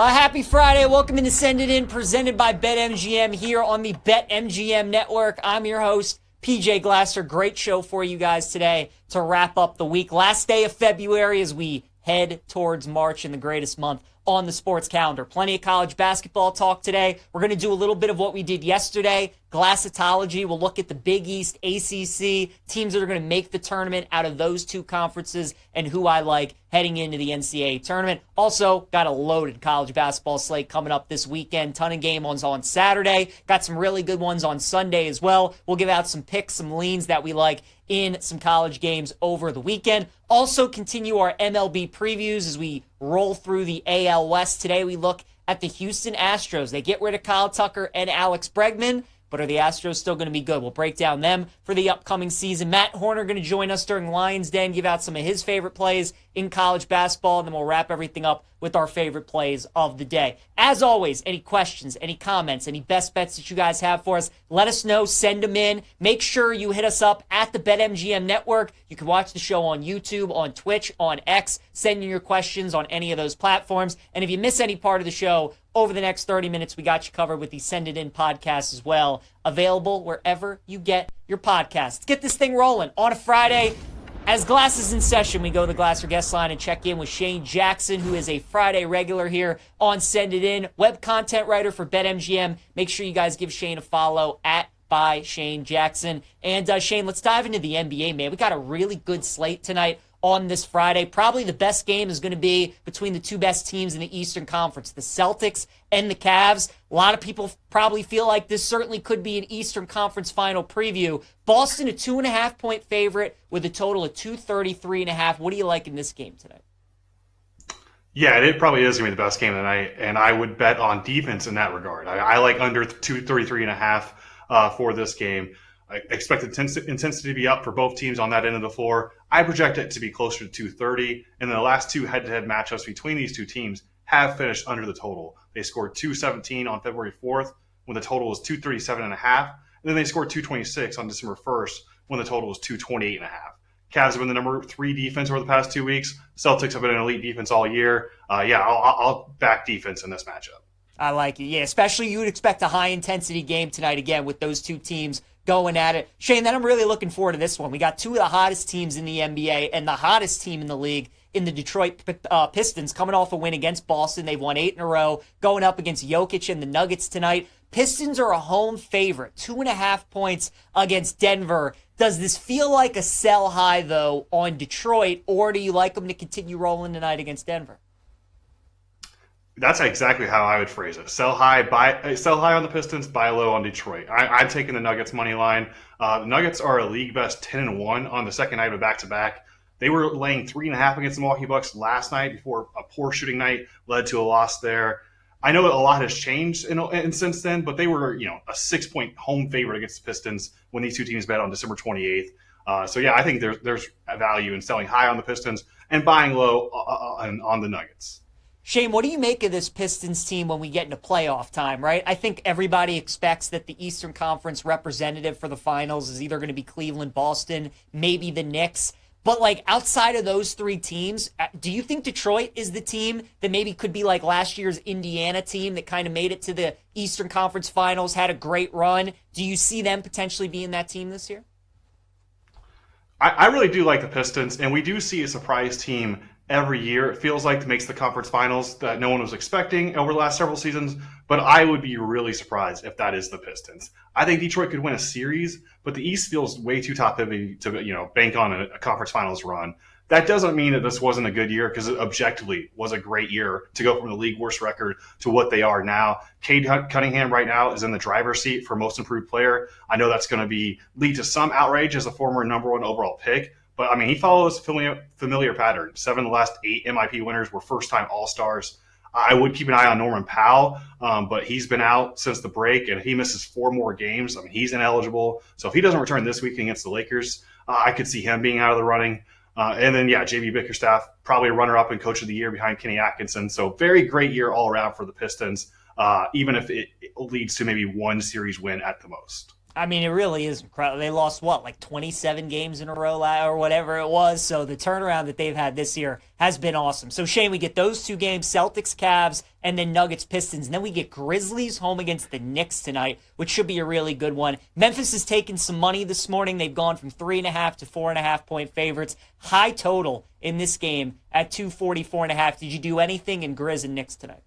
Happy Friday. Welcome into Send It In, presented by BetMGM here on the BetMGM network. I'm your host, PJ Glasser. Great show for you guys today to wrap up the week. Last day of February as we head towards March and the greatest month on the sports calendar. Plenty of college basketball talk today. We're going to do a little bit of what we did yesterday, Glassatology. We'll look at the Big East, ACC, teams that are going to make the tournament out of those two conferences and who I like heading into the NCAA Tournament. Also, got a loaded college basketball slate coming up this weekend. Ton of game ones on Saturday. Got some really good ones on Sunday as well. We'll give out some picks, some leans that we like in some college games over the weekend. Also continue our MLB previews as we roll through the AL West. Today we look at the Houston Astros. They get rid of Kyle Tucker and Alex Bregman, but are the Astros still going to be good? We'll break down them for the upcoming season. Matt Horner going to join us during Lions Den, give out some of his favorite plays in college basketball, and then we'll wrap everything up with our favorite plays of the day. As always, any questions, any comments, any best bets that you guys have for us, let us know. Send them in. Make sure you hit us up at the BetMGM network. You can watch the show on YouTube, on Twitch, on X. Send in your questions on any of those platforms. And if you miss any part of the show, over the next 30 minutes, we got you covered with the Send It In podcast as well. Available wherever you get your podcasts. Let's get this thing rolling on a Friday. As Glass is in session, we go to the Glasser guest line and check in with Shane Jackson, who is a Friday regular here on Send It In, web content writer for BetMGM. Make sure you guys give Shane a follow at by Shane Jackson. And Shane, let's dive into the NBA, man. We got a really good slate tonight on this Friday. Probably the best game is going to be between the two best teams in the Eastern Conference, the Celtics and the Cavs. A lot of people probably feel like this certainly could be an Eastern Conference final preview. Boston, a 2.5-point favorite with a total of 233.5. What do you like in this game tonight? Yeah, it probably is going to be the best game tonight, and I would bet on defense in that regard. I like under 233.5 for this game. I expect intensity to be up for both teams on that end of the floor. I project it to be closer to 230, and the last two head-to-head matchups between these two teams have finished under the total. They scored 217 on February 4th when the total was 237.5, and then they scored 226 on December 1st when the total was 228.5. Cavs have been the number 3 defense over the past 2 weeks. Celtics have been an elite defense all year. I'll back defense in this matchup. I like it. Yeah, especially you would expect a high-intensity game tonight, again, with those two teams going at it. Shane, then I'm really looking forward to this one. We got two of the hottest teams in the NBA and the hottest team in the league in the Detroit Pistons coming off a win against Boston. They've won 8 in a row, going up against Jokic and the Nuggets tonight. Pistons are a home favorite, 2.5 points against Denver. Does this feel like a sell high, though, on Detroit, or do you like them to continue rolling tonight against Denver? That's exactly how I would phrase it. Sell high on the Pistons, buy low on Detroit. I'm taking the Nuggets money line. The Nuggets are a league best 10-1 on the second night of a back-to-back. They were laying 3.5 against the Milwaukee Bucks last night before a poor shooting night led to a loss there. I know a lot has changed and since then, but they were a 6-point home favorite against the Pistons when these two teams met on December 28th. I think there's value in selling high on the Pistons and buying low on the Nuggets. Shane, what do you make of this Pistons team when we get into playoff time, right? I think everybody expects that the Eastern Conference representative for the finals is either going to be Cleveland, Boston, maybe the Knicks. But, outside of those three teams, do you think Detroit is the team that maybe could be like last year's Indiana team that kind of made it to the Eastern Conference finals, had a great run? Do you see them potentially being that team this year? I really do like the Pistons, and we do see a surprise team every year. It feels like it makes the conference finals that no one was expecting over the last several seasons, but I would be really surprised if that is the Pistons. I think Detroit could win a series, but the East feels way too top-heavy to bank on a conference finals run. That doesn't mean that this wasn't a good year, because it objectively was a great year to go from the league worst record to what they are now. Cade Cunningham right now is in the driver's seat for most improved player. I know that's going to lead to some outrage as a former number 1 overall pick, but he follows a familiar pattern. 7 of the last 8 MIP winners were first-time All-Stars. I would keep an eye on Norman Powell, but he's been out since the break, and if he misses 4 more games, he's ineligible. So if he doesn't return this week against the Lakers, I could see him being out of the running. And then, JB Bickerstaff, probably a runner-up and coach of the year behind Kenny Atkinson. So very great year all around for the Pistons, even if it leads to maybe one series win at the most. I mean, it really is incredible. They lost what, like 27 games in a row or whatever it was. So the turnaround that they've had this year has been awesome. So Shane, we get those two games, Celtics, Cavs, and then Nuggets, Pistons. And then we get Grizzlies home against the Knicks tonight, which should be a really good one. Memphis has taken some money this morning. They've gone from 3.5 to 4.5 point favorites. High total in this game at 244.5. Did you do anything in Grizz and Knicks tonight?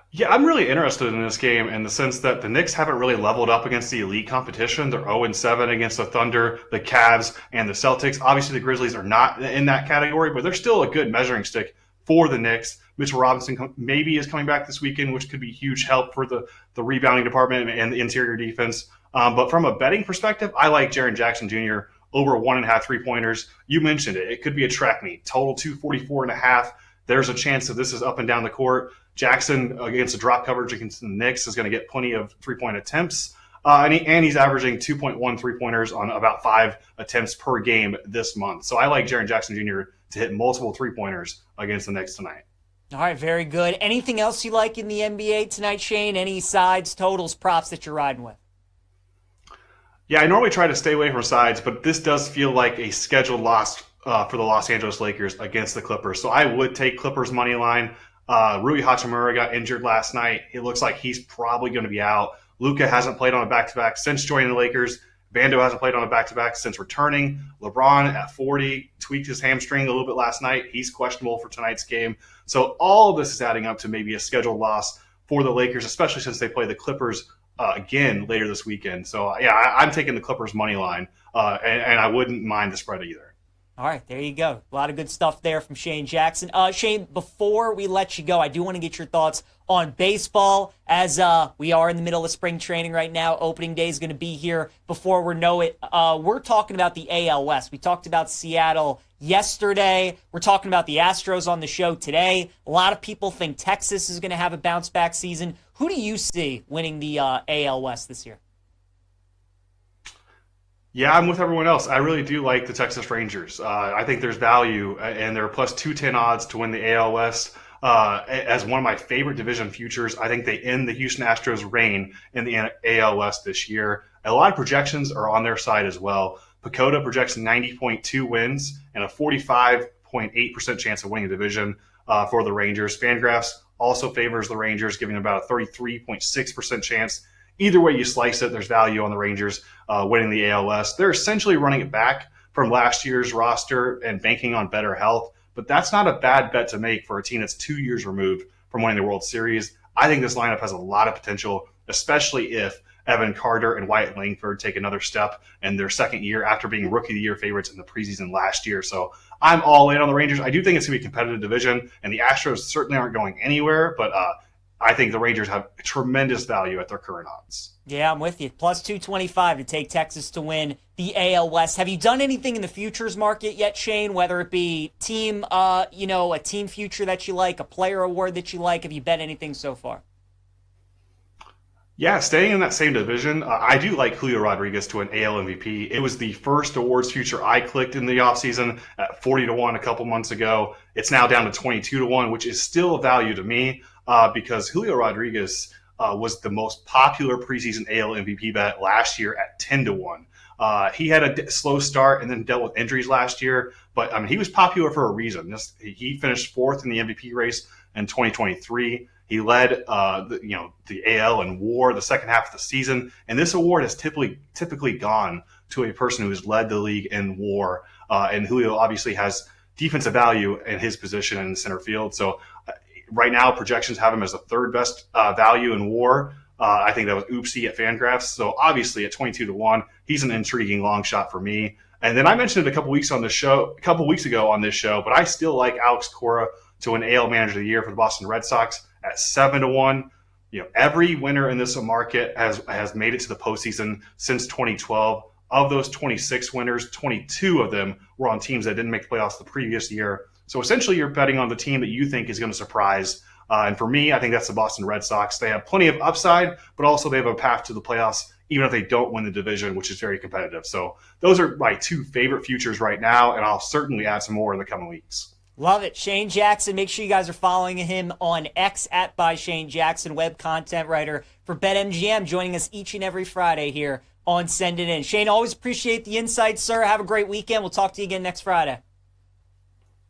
Yeah, I'm really interested in this game in the sense that the Knicks haven't really leveled up against the elite competition. They're 0-7 against the Thunder, the Cavs, and the Celtics. Obviously, the Grizzlies are not in that category, but they're still a good measuring stick for the Knicks. Mitchell Robinson maybe is coming back this weekend, which could be huge help for the rebounding department and the interior defense. But from a betting perspective, I like Jaren Jackson Jr. over 1.5 3-pointers. You mentioned it. It could be a track meet. Total 244.5. There's a chance that this is up and down the court. Jackson against the drop coverage against the Knicks is going to get plenty of three-point attempts. And he's averaging 2.1 three-pointers on about 5 attempts per game this month. So I like Jaren Jackson Jr. to hit multiple three-pointers against the Knicks tonight. All right, very good. Anything else you like in the NBA tonight, Shane? Any sides, totals, props that you're riding with? Yeah, I normally try to stay away from sides, but this does feel like a scheduled loss for the Los Angeles Lakers against the Clippers. So I would take Clippers money line. Rui Hachimura got injured last night. It looks like he's probably going to be out. Luka hasn't played on a back-to-back since joining the Lakers. Vando hasn't played on a back-to-back since returning. LeBron at 40 tweaked his hamstring a little bit last night. He's questionable for tonight's game. So all of this is adding up to maybe a scheduled loss for the Lakers, especially since they play the Clippers again later this weekend. So, yeah, I'm taking the Clippers money line, and I wouldn't mind the spread either. All right, there you go. A lot of good stuff there from Shane Jackson. Shane, before we let you go, I do want to get your thoughts on baseball as we are in the middle of spring training right now. Opening day is going to be here before we know it. We're talking about the AL West. We talked about Seattle yesterday. We're talking about the Astros on the show today. A lot of people think Texas is going to have a bounce-back season. Who do you see winning the AL West this year? Yeah, I'm with everyone else. I really do like the Texas Rangers. I think there's value, and they're plus 210 odds to win the AL West. As one of my favorite division futures, I think they end the Houston Astros' reign in the AL West this year. A lot of projections are on their side as well. Pacoda projects 90.2 wins and a 45.8% chance of winning the division for the Rangers. Fangraphs also favors the Rangers, giving about a 33.6% chance. Either way you slice it, there's value on the Rangers winning the AL West. They're essentially running it back from last year's roster and banking on better health, but that's not a bad bet to make for a team that's 2 years removed from winning the World Series. I think this lineup has a lot of potential, especially if Evan Carter and Wyatt Langford take another step in their second year after being Rookie of the Year favorites in the preseason last year. So I'm all in on the Rangers. I do think it's going to be a competitive division, and the Astros certainly aren't going anywhere, but I think the Rangers have tremendous value at their current odds. Yeah, I'm with you. Plus 225 to take Texas to win the AL West. Have you done anything in the futures market yet, Shane? Whether it be team, a team future that you like, a player award that you like. Have you bet anything so far? Yeah, staying in that same division, I do like Julio Rodriguez to an AL MVP. It was the first awards future I clicked in the offseason at 40-1 a couple months ago. It's now down to 22-1, which is still a value to me because Julio Rodriguez was the most popular preseason AL MVP bet last year at 10-1. He had a slow start and then dealt with injuries last year, but I mean he was popular for a reason. He finished fourth in the MVP race in 2023. He led the AL in WAR the second half of the season, and this award has typically gone to a person who has led the league in WAR. And Julio obviously has defensive value in his position in center field. So right now projections have him as the third best value in WAR. I think that was oopsie at Fangraphs. So obviously at 22-1, he's an intriguing long shot for me. And then I mentioned it a couple weeks ago on this show, but I still like Alex Cora to win AL Manager of the Year for the Boston Red Sox at 7-1. Every winner in this market has made it to the postseason since 2012. Of those 26 winners, 22 of them were on teams that didn't make the playoffs the previous year. So essentially, you're betting on the team that you think is going to surprise. And for me, I think that's the Boston Red Sox. They have plenty of upside, but also they have a path to the playoffs, even if they don't win the division, which is very competitive. So those are my two favorite futures right now, and I'll certainly add some more in the coming weeks. Love it. Shane Jackson. Make sure you guys are following him on X at by Shane Jackson, web content writer for BetMGM, joining us each and every Friday here on Send It In. Shane, always appreciate the insights, sir. Have a great weekend. We'll talk to you again next Friday.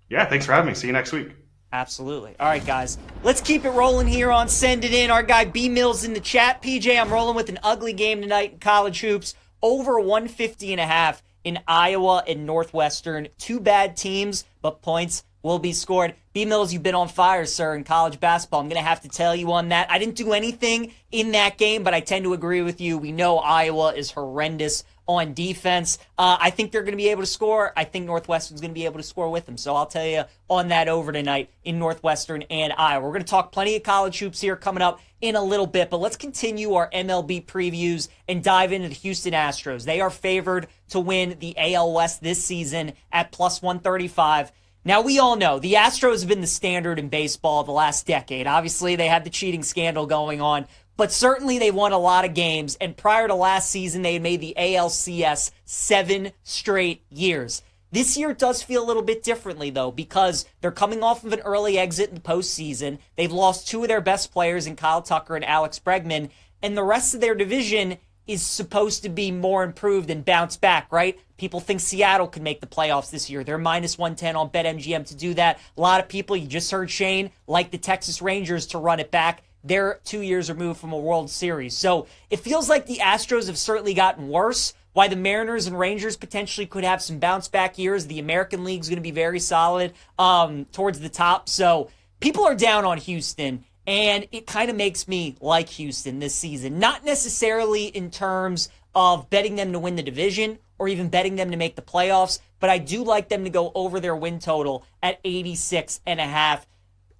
Yeah, thanks for having me. See you next week. Absolutely. All right, guys. Let's keep it rolling here on Send It In. Our guy B Mills in the chat. PJ, I'm rolling with an ugly game tonight in college hoops. Over 150.5 in Iowa and Northwestern. Two bad teams, but points will be scored. B Mills, you've been on fire, sir, in college basketball. I'm going to have to tell you on that. I didn't do anything in that game, but I tend to agree with you. We know Iowa is horrendous on defense. I think they're going to be able to score. I think Northwestern's going to be able to score with them. So I'll tell you on that over tonight in Northwestern and Iowa. We're going to talk plenty of college hoops here coming up in a little bit, but let's continue our MLB previews and dive into the Houston Astros. They are favored to win the AL West this season at plus 135. Now, we all know the Astros have been the standard in baseball the last decade. Obviously, they had the cheating scandal going on, but certainly they won a lot of games, and prior to last season, they had made the ALCS 7 straight years. This year does feel a little bit differently, though, because they're coming off of an early exit in the postseason. They've lost two of their best players in Kyle Tucker and Alex Bregman, and the rest of their division is supposed to be more improved and bounce back, right? People think Seattle could make the playoffs this year. They're minus 110 on BetMGM to do that. A lot of people, you just heard Shane, like the Texas Rangers to run it back. They're 2 years removed from a World Series. So it feels like the Astros have certainly gotten worse. Why the Mariners and Rangers potentially could have some bounce back years. The American League's going to be very solid towards the top. So people are down on Houston. And it kind of makes me like Houston this season. Not necessarily in terms of betting them to win the division or even betting them to make the playoffs, but I do like them to go over their win total at 86.5.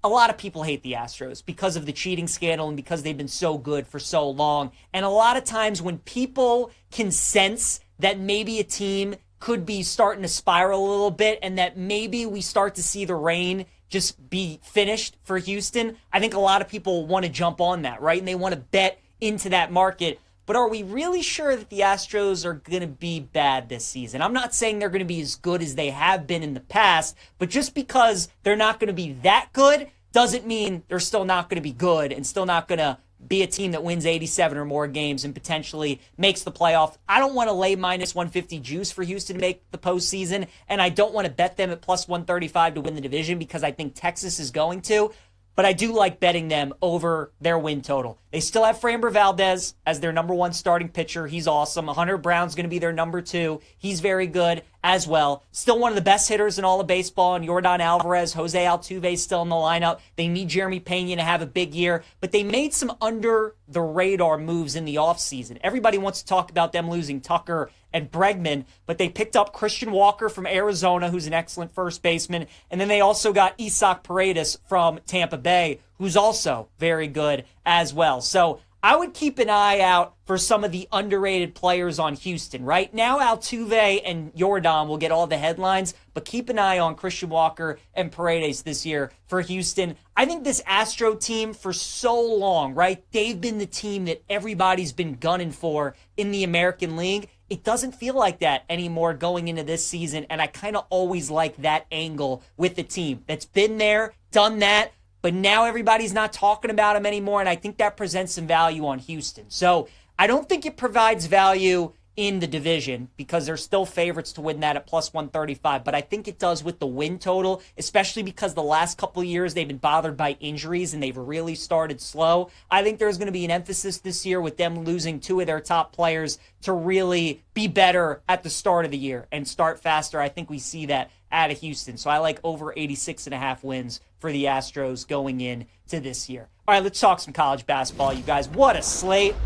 A lot of people hate the Astros because of the cheating scandal and because they've been so good for so long. And a lot of times when people can sense that maybe a team could be starting to spiral a little bit and that maybe we start to see the rain just be finished for Houston, I think a lot of people want to jump on that, right? And they want to bet into that market. But are we really sure that the Astros are going to be bad this season? I'm not saying they're going to be as good as they have been in the past, but just because they're not going to be that good doesn't mean they're still not going to be good and still not going to be a team that wins 87 or more games and potentially makes the playoff. I don't want to lay minus 150 juice for Houston to make the postseason, and I don't want to bet them at plus 135 to win the division because I think Texas is going to. But I do like betting them over their win total. They still have Framber Valdez as their number one starting pitcher. He's awesome. Hunter Brown's going to be their number two. He's very good as well. Still one of the best hitters in all of baseball. And Yordan Alvarez, Jose Altuve still in the lineup. They need Jeremy Pena to have a big year. But they made some under-the-radar moves in the offseason. Everybody wants to talk about them losing Tucker and Bregman, but they picked up Christian Walker from Arizona, who's an excellent first baseman, and then they also got Isaac Paredes from Tampa Bay, who's also very good as well. So I would keep an eye out for some of the underrated players on Houston. Right now, Altuve and Yordan will get all the headlines, but keep an eye on Christian Walker and Paredes this year for Houston. I think this Astro team for so long, right, they've been the team that everybody's been gunning for in the American League. It doesn't feel like that anymore going into this season, and I kind of always like that angle with the team that's been there, done that, but now everybody's not talking about them anymore, and I think that presents some value on Houston. So I don't think it provides value in the division because they're still favorites to win that at plus 135, but I think it does with the win total, especially because the last couple of years they've been bothered by injuries and they've really started slow. I think there's going to be an emphasis this year with them losing two of their top players to really be better at the start of the year and start faster. I think we see that out of Houston. So I like over 86.5 wins for the Astros going in to this year. All right, let's talk some college basketball, you guys. What a slate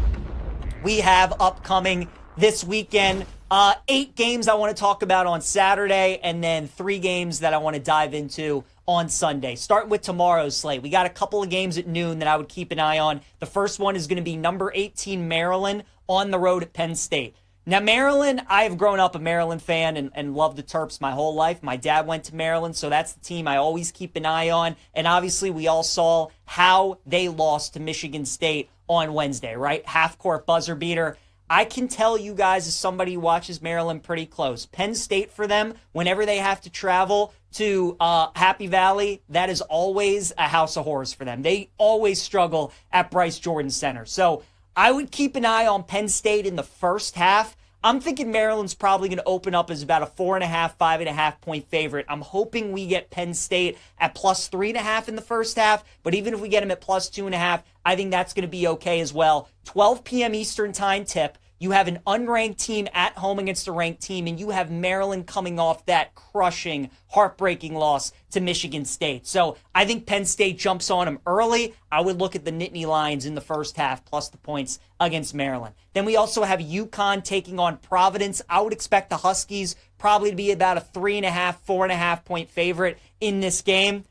we have upcoming this weekend. 8 games I want to talk about on Saturday, and then 3 games that I want to dive into on Sunday. Starting with tomorrow's slate, we got a couple of games at noon that I would keep an eye on. The first one is going to be number 18 Maryland on the road at Penn State. Now, Maryland, I have grown up a Maryland fan and loved the Terps my whole life. My dad went to Maryland, so that's the team I always keep an eye on. And obviously, we all saw how they lost to Michigan State on Wednesday, right? Half-court buzzer beater. I can tell you guys, as somebody who watches Maryland pretty close, Penn State for them, whenever they have to travel to Happy Valley, that is always a house of horrors for them. They always struggle at Bryce Jordan Center. So I would keep an eye on Penn State in the first half. I'm thinking Maryland's probably going to open up as about a 4.5, 5.5 point favorite. I'm hoping we get Penn State at plus 3.5 in the first half, but even if we get them at plus 2.5, I think that's going to be okay as well. 12 p.m. Eastern time tip. You have an unranked team at home against a ranked team, and you have Maryland coming off that crushing, heartbreaking loss to Michigan State. So I think Penn State jumps on them early. I would look at the Nittany Lions in the first half plus the points against Maryland. Then we also have UConn taking on Providence. I would expect the Huskies probably to be about a 3.5, 4.5 point favorite in this game.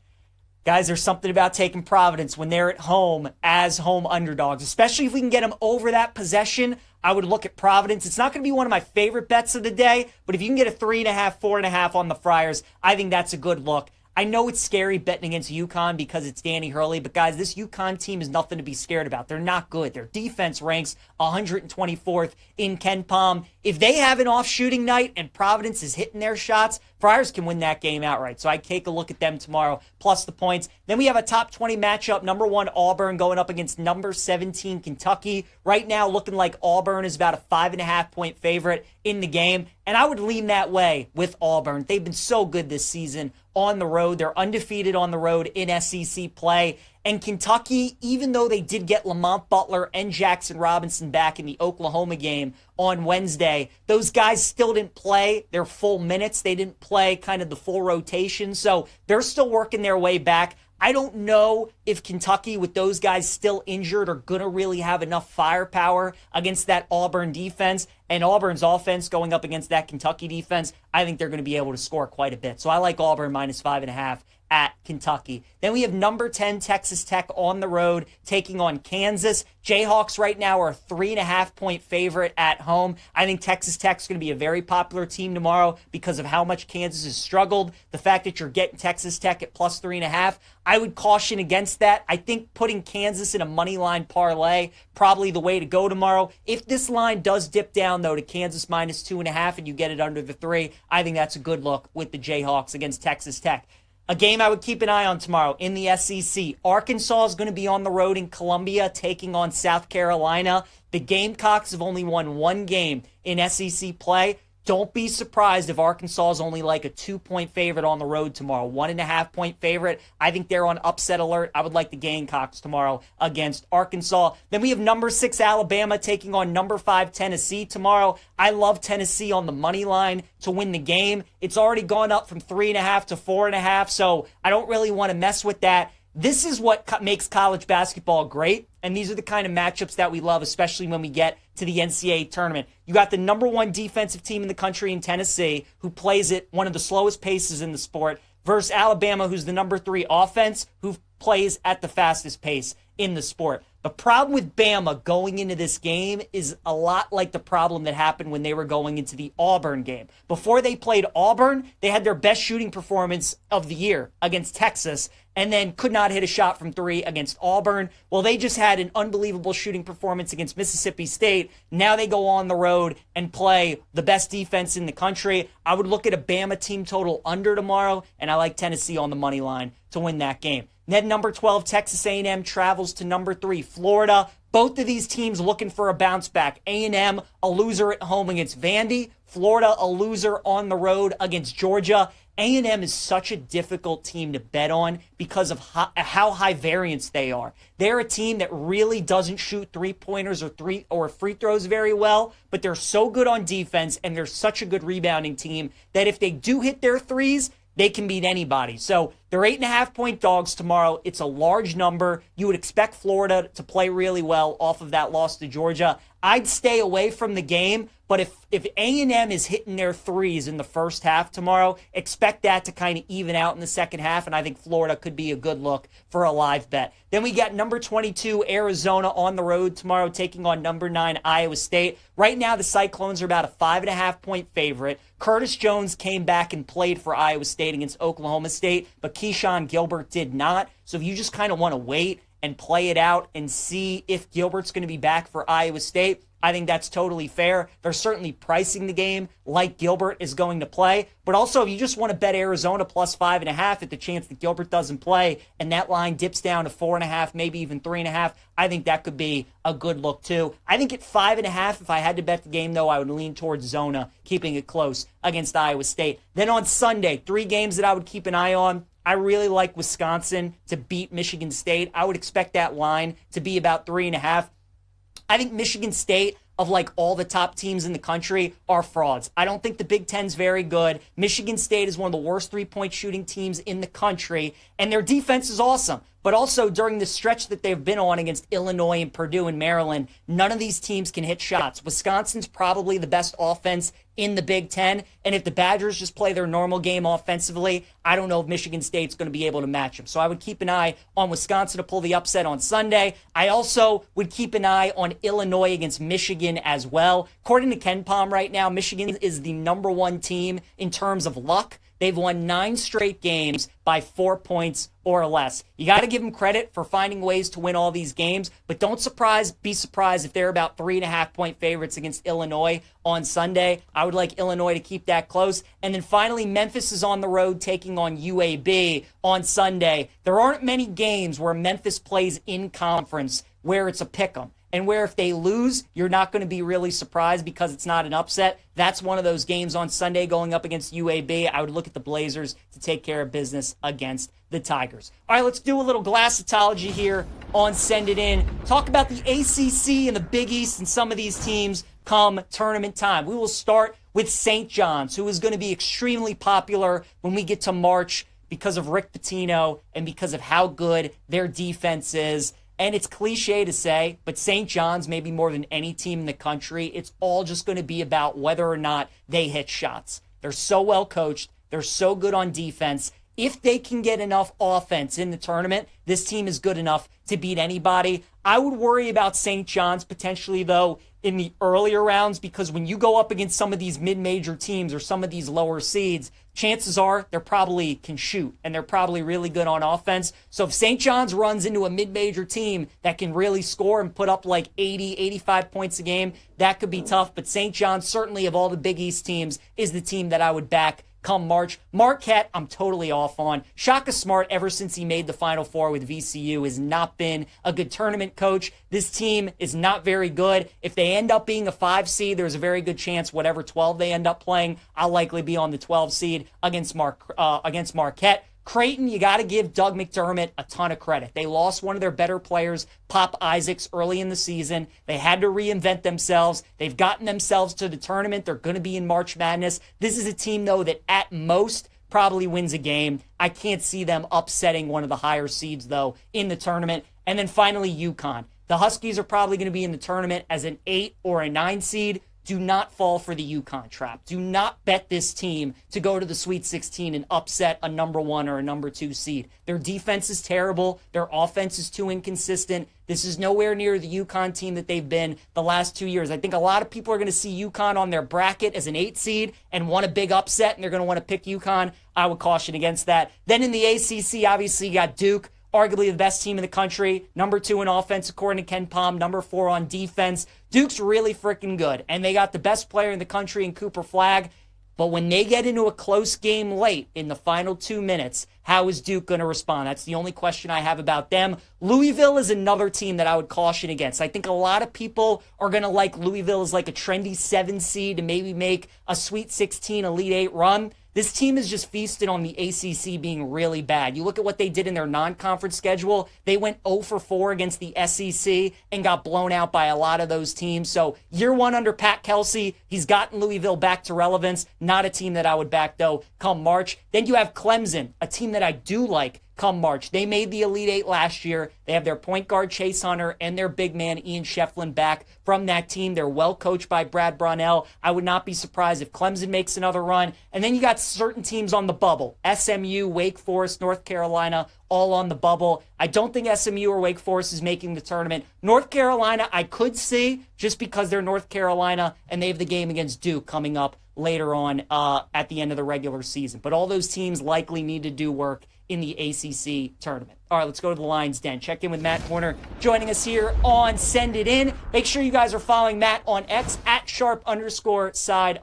Guys, there's something about taking Providence when they're at home as home underdogs, especially if we can get them over that possession. I would look at Providence. It's not going to be one of my favorite bets of the day, but if you can get a 3.5, 4.5 on the Friars, I think that's a good look. I know it's scary betting against UConn because it's Danny Hurley, but guys, this UConn team is nothing to be scared about. They're not good. Their defense ranks 124th in KenPom. If they have an off shooting night and Providence is hitting their shots, Friars can win that game outright. So I'd take a look at them tomorrow, plus the points. Then we have a top 20 matchup, number 1 Auburn going up against number 17 Kentucky. Right now looking like Auburn is about a 5.5 point favorite in the game, and I would lean that way with Auburn. They've been so good this season on the road. They're undefeated on the road in SEC play. And Kentucky, even though they did get Lamont Butler and Jackson Robinson back in the Oklahoma game on Wednesday, those guys still didn't play their full minutes. They didn't play kind of the full rotation. So they're still working their way back. I don't know if Kentucky, with those guys still injured, are going to really have enough firepower against that Auburn defense. And Auburn's offense going up against that Kentucky defense, I think they're going to be able to score quite a bit. So I like Auburn minus 5.5 at Kentucky. Then we have number 10 Texas Tech on the road taking on Kansas. Jayhawks right now are a 3.5 point favorite at home. I think Texas Tech's going to be a very popular team tomorrow because of how much Kansas has struggled. The fact that you're getting Texas Tech at plus 3.5, I would caution against that. I think putting Kansas in a money line parlay, probably the way to go tomorrow. If this line does dip down, though, to Kansas minus 2.5 and you get it under the 3, I think that's a good look with the Jayhawks against Texas Tech. A game I would keep an eye on tomorrow in the SEC. Arkansas is going to be on the road in Columbia taking on South Carolina. The Gamecocks have only won one game in SEC play. Don't be surprised if Arkansas is only like a 2-point favorite on the road tomorrow. 1.5 point favorite. I think they're on upset alert. I would like the Gamecocks tomorrow against Arkansas. Then we have number 6 Alabama taking on number 5 Tennessee tomorrow. I love Tennessee on the money line to win the game. It's already gone up from 3.5 to 4.5, so I don't really want to mess with that. This is what makes college basketball great, and these are the kind of matchups that we love, especially when we get to the NCAA tournament. You got the number 1 defensive team in the country in Tennessee, who plays at one of the slowest paces in the sport, versus Alabama, who's the number 3 offense, who plays at the fastest pace in the sport. The problem with Bama going into this game is a lot like the problem that happened when they were going into the Auburn game. Before they played Auburn, they had their best shooting performance of the year against Texas, and then could not hit a shot from 3 against Auburn. Well, they just had an unbelievable shooting performance against Mississippi State. Now they go on the road and play the best defense in the country. I would look at a Bama team total under tomorrow, and I like Tennessee on the money line to win that game. Then number 12, Texas A&M travels to number 3, Florida. Both of these teams looking for a bounce back. A&M, a loser at home against Vandy. Florida, a loser on the road against Georgia. A&M is such a difficult team to bet on because of how high variance they are. They're a team that really doesn't shoot three-pointers or free throws very well, but they're so good on defense, and they're such a good rebounding team that if they do hit their threes, they can beat anybody. So they're 8.5 point dogs tomorrow. It's a large number. You would expect Florida to play really well off of that loss to Georgia. I'd stay away from the game, but if A&M is hitting their threes in the first half tomorrow, expect that to kind of even out in the second half, and I think Florida could be a good look for a live bet. Then we got number 22, Arizona, on the road tomorrow, taking on number 9, Iowa State. Right now, the Cyclones are about a 5.5 point favorite. Curtis Jones came back and played for Iowa State against Oklahoma State, but Keyshawn Gilbert did not. So if you just kind of want to wait and play it out and see if Gilbert's going to be back for Iowa State, I think that's totally fair. They're certainly pricing the game like Gilbert is going to play. But also, if you just want to bet Arizona plus 5.5 at the chance that Gilbert doesn't play and that line dips down to 4.5, maybe even 3.5, I think that could be a good look too. I think at 5.5, if I had to bet the game, though, I would lean towards Zona, keeping it close against Iowa State. Then on Sunday, 3 games that I would keep an eye on. I really like Wisconsin to beat Michigan State. I would expect that line to be about 3.5. I think Michigan State, of like all the top teams in the country, are frauds. I don't think the Big Ten's very good. Michigan State is one of the worst three-point shooting teams in the country, and their defense is awesome. But also during the stretch that they've been on against Illinois and Purdue and Maryland, none of these teams can hit shots. Wisconsin's probably the best offense in the Big Ten, and if the Badgers just play their normal game offensively, I don't know if Michigan State's going to be able to match them. So I would keep an eye on Wisconsin to pull the upset on Sunday. I also would keep an eye on Illinois against Michigan as well. According to KenPom right now, Michigan is the number 1 team in terms of luck. They've won 9 straight games by 4 points or less. You got to give them credit for finding ways to win all these games, but don't be surprised if they're about 3.5-point favorites against Illinois on Sunday. I would like Illinois to keep that close. And then finally, Memphis is on the road taking on UAB on Sunday. There aren't many games where Memphis plays in conference where it's a pick'em, and where if they lose, you're not going to be really surprised because it's not an upset. That's one of those games on Sunday going up against UAB. I would look at the Blazers to take care of business against the Tigers. All right, let's do a little glassatology here on Send It In. Talk about the ACC and the Big East and some of these teams come tournament time. We will start with St. John's, who is going to be extremely popular when we get to March because of Rick Pitino and because of how good their defense is. And it's cliche to say, but St. John's, maybe more than any team in the country, it's all just going to be about whether or not they hit shots. They're so well coached. They're so good on defense. If they can get enough offense in the tournament, this team is good enough to beat anybody. I would worry about St. John's potentially, though, in the earlier rounds, because when you go up against some of these mid-major teams or some of these lower seeds, chances are they probably can shoot, and they're probably really good on offense. So if St. John's runs into a mid-major team that can really score and put up like 80, 85 points a game, that could be tough. But St. John's, certainly of all the Big East teams, is the team that I would back come March. Marquette, I'm totally off on. Shaka Smart, ever since he made the Final Four with VCU, has not been a good tournament coach. This team is not very good. If they end up being a 5 seed, there's a very good chance whatever 12 they end up playing, I'll likely be on the 12 seed against Marquette. Creighton, you got to give Doug McDermott a ton of credit. They lost one of their better players, Pop Isaacs, early in the season. They had to reinvent themselves. They've gotten themselves to the tournament. They're going to be in March Madness. This is a team, though, that at most probably wins a game. I can't see them upsetting one of the higher seeds, though, in the tournament. And then finally, UConn. The Huskies are probably going to be in the tournament as an 8 or a 9 seed. Do not fall for the UConn trap. Do not bet this team to go to the Sweet 16 and upset a number 1 or a number 2 seed. Their defense is terrible. Their offense is too inconsistent. This is nowhere near the UConn team that they've been the last 2 years. I think a lot of people are going to see UConn on their bracket as an 8 seed and want a big upset, and they're going to want to pick UConn. I would caution against that. Then in the ACC, obviously, you got Duke, arguably the best team in the country, number 2 in offense according to KenPom, number 4 on defense. Duke's really freaking good, and they got the best player in the country in Cooper Flagg. But when they get into a close game late in the final 2 minutes, how is Duke going to respond? That's the only question I have about them. Louisville is another team that I would caution against. I think a lot of people are going to like Louisville as like a trendy 7 seed to maybe make a Sweet 16, Elite 8 run. This team is just feasted on the ACC being really bad. You look at what they did in their non-conference schedule. They went 0 for 4 against the SEC and got blown out by a lot of those teams. So year 1 under Pat Kelsey, he's gotten Louisville back to relevance. Not a team that I would back, though, come March. Then you have Clemson, a team that I do like come March. They made the Elite 8 last year. They have their point guard Chase Hunter and their big man Ian Shefflin back from that team. They're well coached by Brad Brownell. I would not be surprised if Clemson makes another run. And then you got certain teams on the bubble. SMU, Wake Forest, North Carolina, all on the bubble. I don't think SMU or Wake Forest is making the tournament. North Carolina, I could see just because they're North Carolina and they have the game against Duke coming up later on at the end of the regular season. But all those teams likely need to do work in the ACC tournament. All right, let's go to the Lions Den. Check in with Matt Horner joining us here on Send It In. Make sure you guys are following Matt on X at @sharp_side_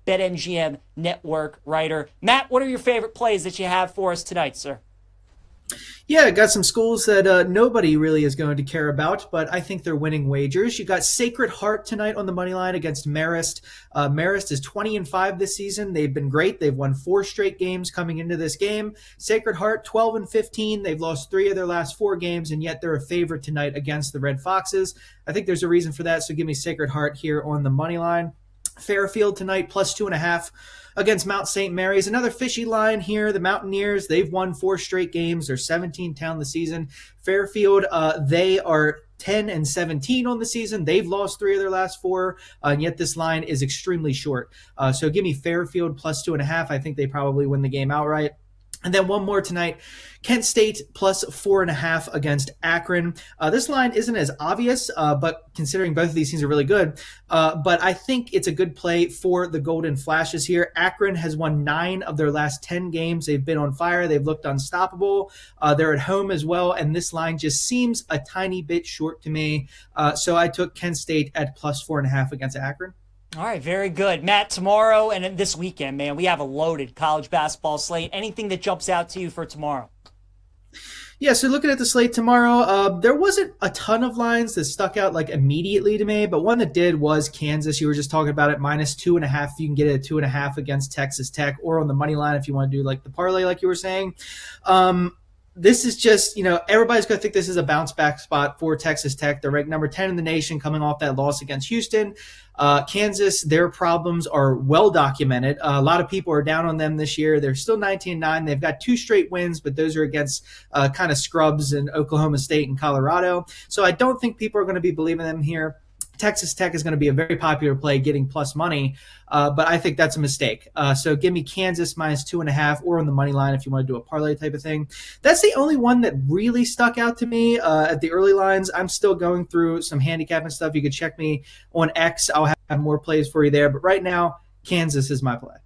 BetMGM network writer. Matt, what are your favorite plays that you have for us tonight, sir? Yeah, I got some schools that nobody really is going to care about, but I think they're winning wagers. You got Sacred Heart tonight on the money line against Marist. Marist is 20-5 this season. They've been great. They've won 4 straight games coming into this game. Sacred Heart 12-15. They've lost 3 of their last 4 games, and yet they're a favorite tonight against the Red Foxes. I think there's a reason for that, so give me Sacred Heart here on the money line. Fairfield tonight plus 2.5 against Mount St. Mary's. Another fishy line here. The Mountaineers, they've won 4 straight games. They're 17-10 the season. Fairfield, they are 10-17 on the season. They've lost 3 of their last 4, and yet this line is extremely short. So give me Fairfield plus 2.5. I think they probably win the game outright. And then one more tonight, Kent State plus 4.5 against Akron. This line isn't as obvious, but considering both of these teams are really good, but I think it's a good play for the Golden Flashes here. Akron has won 9 of their last 10 games. They've been on fire. They've looked unstoppable. They're at home as well, and this line just seems a tiny bit short to me. So I took Kent State at plus 4.5 against Akron. All right, very good. Matt, tomorrow and this weekend, man, we have a loaded college basketball slate. Anything that jumps out to you for tomorrow? Yeah, so looking at the slate tomorrow, there wasn't a ton of lines that stuck out like immediately to me, but one that did was Kansas. You were just talking about it, minus 2.5. You can get it at 2.5 against Texas Tech, or on the money line if you want to do like the parlay like you were saying. This is just, everybody's going to think this is a bounce back spot for Texas Tech. They're ranked number 10 in the nation coming off that loss against Houston. Kansas, their problems are well documented. A lot of people are down on them this year. They're still 19-9. They've got 2 straight wins, but those are against kind of scrubs in Oklahoma State and Colorado. So I don't think people are going to be believing them here. Texas Tech is going to be a very popular play getting plus money, but I think that's a mistake. So give me Kansas minus 2.5 or on the money line if you want to do a parlay type of thing. That's the only one that really stuck out to me at the early lines. I'm still going through some handicapping stuff. You can check me on X. I'll have more plays for you there. But right now, Kansas is my play.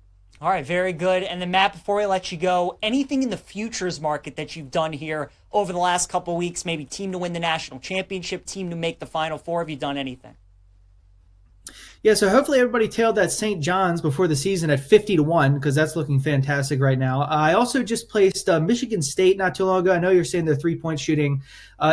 All right, very good. And then, Matt, before I let you go, anything in the futures market that you've done here over the last couple of weeks, maybe team to win the national championship, team to make the Final Four? Have you done anything? Yeah, so hopefully everybody tailed that St. John's before the season at 50-1 because that's looking fantastic right now. I also just placed Michigan State not too long ago. I know you're saying their 3-point shooting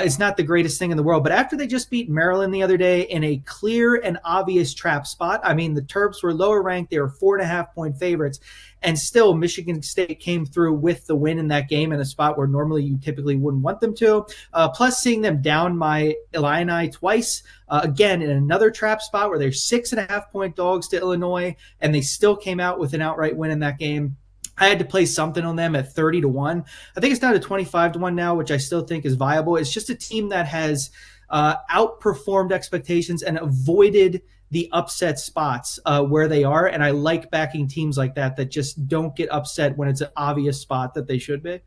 is not the greatest thing in the world, but after they just beat Maryland the other day in a clear and obvious trap spot, I mean, the Terps were lower ranked. They were 4.5-point favorites, and still Michigan State came through with the win in that game in a spot where normally you typically wouldn't want them to. Plus seeing them down my Illini twice, again, in another trap spot where they're 6.5-point dogs to Illinois, and they still came out with an outright win in that game. I had to place something on them at 30-1. I think it's down to 25-1 now, which I still think is viable. It's just a team that has outperformed expectations and avoided the upset spots where they are. And I like backing teams like that just don't get upset when it's an obvious spot that they should be.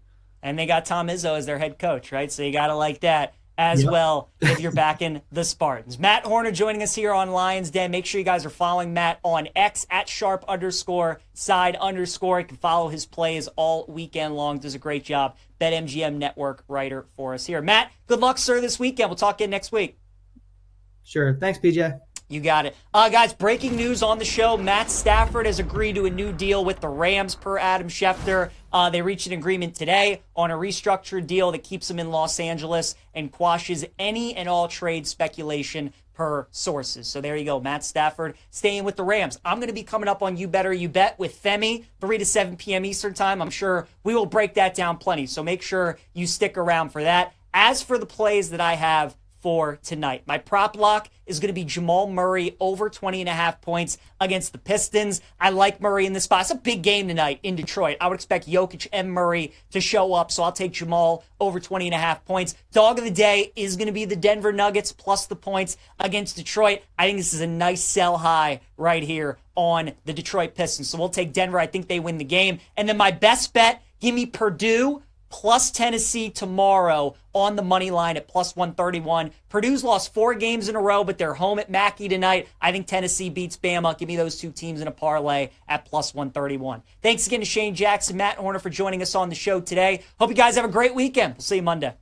And they got Tom Izzo as their head coach, right? So you got to like that as well if you're backing the Spartans. Matt Horner joining us here on Lions Den. Make sure you guys are following Matt on X at @sharp_side_. You can follow his plays all weekend long. Does a great job. BetMGM network writer for us here. Matt, good luck, sir, this weekend. We'll talk again next week. Sure. Thanks, PJ. You got it. Guys, breaking news on the show. Matt Stafford has agreed to a new deal with the Rams per Adam Schefter. They reached an agreement today on a restructured deal that keeps him in Los Angeles and quashes any and all trade speculation per sources. So there you go. Matt Stafford staying with the Rams. I'm going to be coming up on You Better You Bet with Femi, 3 to 7 p.m. Eastern time. I'm sure we will break that down plenty. So make sure you stick around for that. As for the plays that I have for tonight, my prop lock is going to be Jamal Murray over 20.5 points against the Pistons. I like Murray in this spot. It's a big game tonight in Detroit. I would expect Jokic and Murray to show up, so I'll take Jamal over 20.5 points. Dog of the day is going to be the Denver Nuggets plus the points against Detroit. I think this is a nice sell high right here on the Detroit Pistons. So we'll take Denver. I think they win the game. And then my best bet, give me Purdue plus Tennessee tomorrow on the money line at plus 131. Purdue's lost 4 games in a row, but they're home at Mackey tonight. I think Tennessee beats Bama. Give me those 2 teams in a parlay at plus 131. Thanks again to Shane Jackson, Matt Horner for joining us on the show today. Hope you guys have a great weekend. We'll see you Monday.